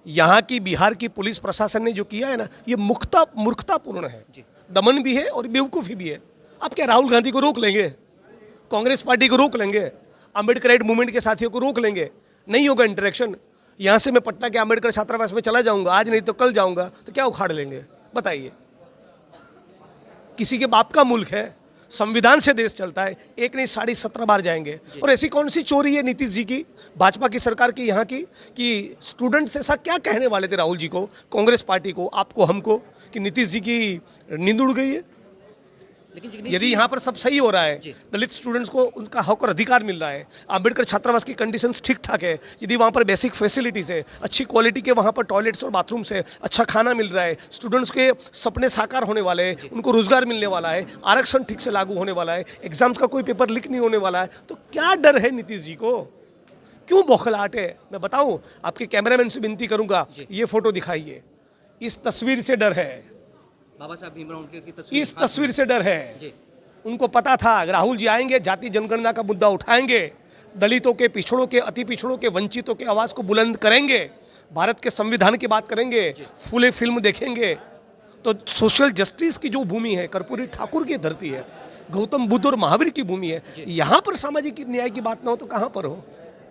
यहाँ की बिहार की पुलिस प्रशासन ने जो किया है ना, ये मूर्खतापूर्ण है, दमन भी है और बेवकूफ़ी भी है। आप क्या राहुल गांधी को रोक लेंगे, कांग्रेस पार्टी को रोक लेंगे, अम्बेडकराइट मूवमेंट के साथियों को रोक लेंगे? नहीं होगा इंटरेक्शन। यहाँ से मैं पटना के अम्बेडकर छात्रावास में चला जाऊंगा, आज नहीं तो कल जाऊंगा, तो क्या उखाड़ लेंगे बताइए? किसी के बाप का मुल्क है, संविधान से देश चलता है, एक नहीं 17.5 बार जाएंगे। और ऐसी कौन सी चोरी है नीतीश जी की, भाजपा की सरकार की यहाँ की, कि स्टूडेंट्स ऐसा क्या कहने वाले थे राहुल जी को, कांग्रेस पार्टी को, आपको, हमको, कि नीतीश जी की नींद उड़ गई है? लेकिन यदि यहाँ पर सब सही हो रहा है, दलित स्टूडेंट्स को उनका हक और अधिकार मिल रहा है, अम्बेडकर छात्रावास की कंडीशंस ठीक ठाक है, यदि वहाँ पर बेसिक फैसिलिटीज़ है, अच्छी क्वालिटी के वहाँ पर टॉयलेट्स और बाथरूम्स है, अच्छा खाना मिल रहा है, स्टूडेंट्स के सपने साकार होने वाले हैं, उनको रोजगार मिलने वाला है, आरक्षण ठीक से लागू होने वाला है, एग्जाम्स का कोई पेपर लीक नहीं होने वाला है, तो क्या डर है नीतीश जी को? क्यों बौखलाहट है? मैं बताऊँ, आपके कैमरामैन से विनती करूँगा, ये फोटो दिखाइए। इस तस्वीर से डर है, बाबा साहब भीमराव अम्बेडकर की तस्वीर, इस तस्वीर से डर है। उनको पता था अगर राहुल जी आएंगे, जाति जनगणना का मुद्दा उठाएंगे, दलितों के, पिछड़ों के, अति पिछड़ों के, वंचितों के आवाज़ को बुलंद करेंगे, भारत के संविधान की बात करेंगे, फुले फिल्म देखेंगे, तो सोशल जस्टिस की जो भूमि है, कर्पूरी ठाकुर की धरती है, गौतम बुद्ध और महावीर की भूमि है, यहाँ पर सामाजिक न्याय की बात ना हो तो कहाँ पर हो?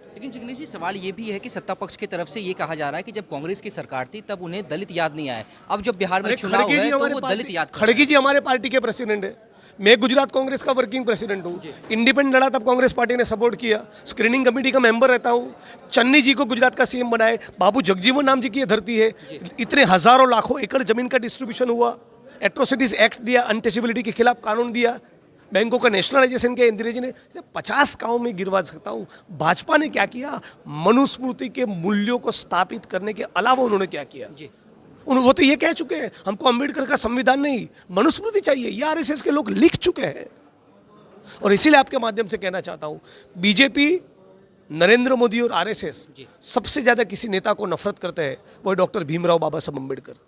लेकिन जिग्नेश जी, सवाल ये भी है कि सत्ता पक्ष की तरफ से ये कहा जा रहा है कि जब कांग्रेस की सरकार थी तब उन्हें दलित याद नहीं आए, अब जब बिहार में चुनाव है तो वो दलित याद कर रहे हैं। खड़गे जी हमारे पार्टी के प्रेसिडेंट है, मैं गुजरात कांग्रेस का वर्किंग प्रेसिडेंट हूँ, इंडिपेंडेंट लड़ा तब कांग्रेस पार्टी ने सपोर्ट किया, स्क्रीनिंग कमेटी का मेंबर रहता हूँ, चन्नी जी को गुजरात का सीएम बनाए, बाबू जगजीवन राम जी की धरती है, इतने हजारों लाखों एकड़ जमीन का डिस्ट्रीब्यूशन हुआ, एट्रोसिटीज एक्ट दिया, अनटचेबिलिटी के खिलाफ कानून दिया, बैंकों का नेशनलाइजेशन किया इंदिरा जी ने, 50 गाँव में गिरवा सकता हूँ। भाजपा ने क्या किया? मनुस्मृति के मूल्यों को स्थापित करने के अलावा उन्होंने क्या किया? वो तो ये कह चुके हैं, हमको अंबेडकर का संविधान नहीं, मनुस्मृति चाहिए, ये आरएसएस के लोग लिख चुके हैं। और इसीलिए आपके माध्यम से कहना चाहता हूँ, बीजेपी, नरेंद्र मोदी और आरएसएस सबसे ज्यादा किसी नेता को नफरत करते हैं, वो डॉक्टर भीमराव बाबा साहब अम्बेडकर।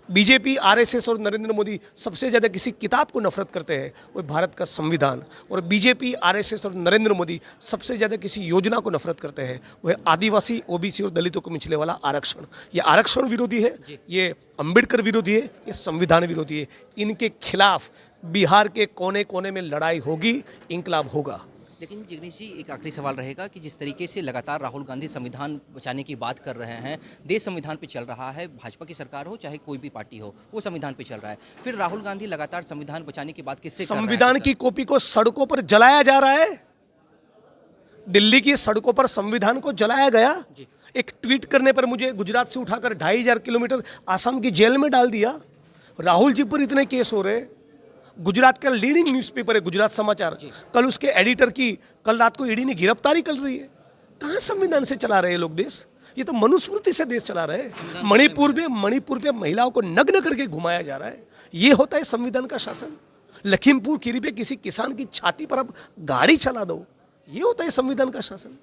बीजेपी, आरएसएस और नरेंद्र मोदी सबसे ज़्यादा किसी किताब को नफरत करते हैं, वो भारत का संविधान। और बीजेपी, आरएसएस और नरेंद्र मोदी सबसे ज़्यादा किसी योजना को नफरत करते हैं, वह आदिवासी, ओबीसी और दलितों को मिचले वाला आरक्षण। ये आरक्षण विरोधी है, ये अंबेडकर विरोधी है, ये संविधान विरोधी है। इनके खिलाफ बिहार के कोने कोने में लड़ाई होगी, इंकलाब होगा। लेकिन जिग्नेश जी, एक आखिरी सवाल रहेगा कि जिस तरीके से लगातार राहुल गांधी संविधान बचाने की बात कर रहे हैं, देश संविधान पे चल रहा है, भाजपा की सरकार हो चाहे कोई भी पार्टी हो, वो संविधान पे चल रहा है, फिर राहुल गांधी लगातार संविधान बचाने की बात किससे कर रहे हैं? संविधान की कॉपी को सड़कों पर जलाया जा रहा है, दिल्ली की सड़कों पर संविधान को जलाया गया। एक ट्वीट करने पर मुझे गुजरात से उठाकर 2500 किलोमीटर आसाम की जेल में डाल दिया। राहुल जी पर इतने केस हो रहे। गुजरात का लीडिंग न्यूज़पेपर है गुजरात समाचार, कल उसके एडिटर की कल रात को ईडी ने गिरफ्तारी कर रही है। कहाँ संविधान से चला रहे लोग देश? ये तो मनुस्मृति से देश चला रहे हैं। मणिपुर में महिलाओं को नग्न करके घुमाया जा रहा है। ये होता है संविधान का शासन। लखीमपुर खीरी पे किसी किसान की छाती पर आप गाड़ी चला दो, ये होता है संविधान का शासन।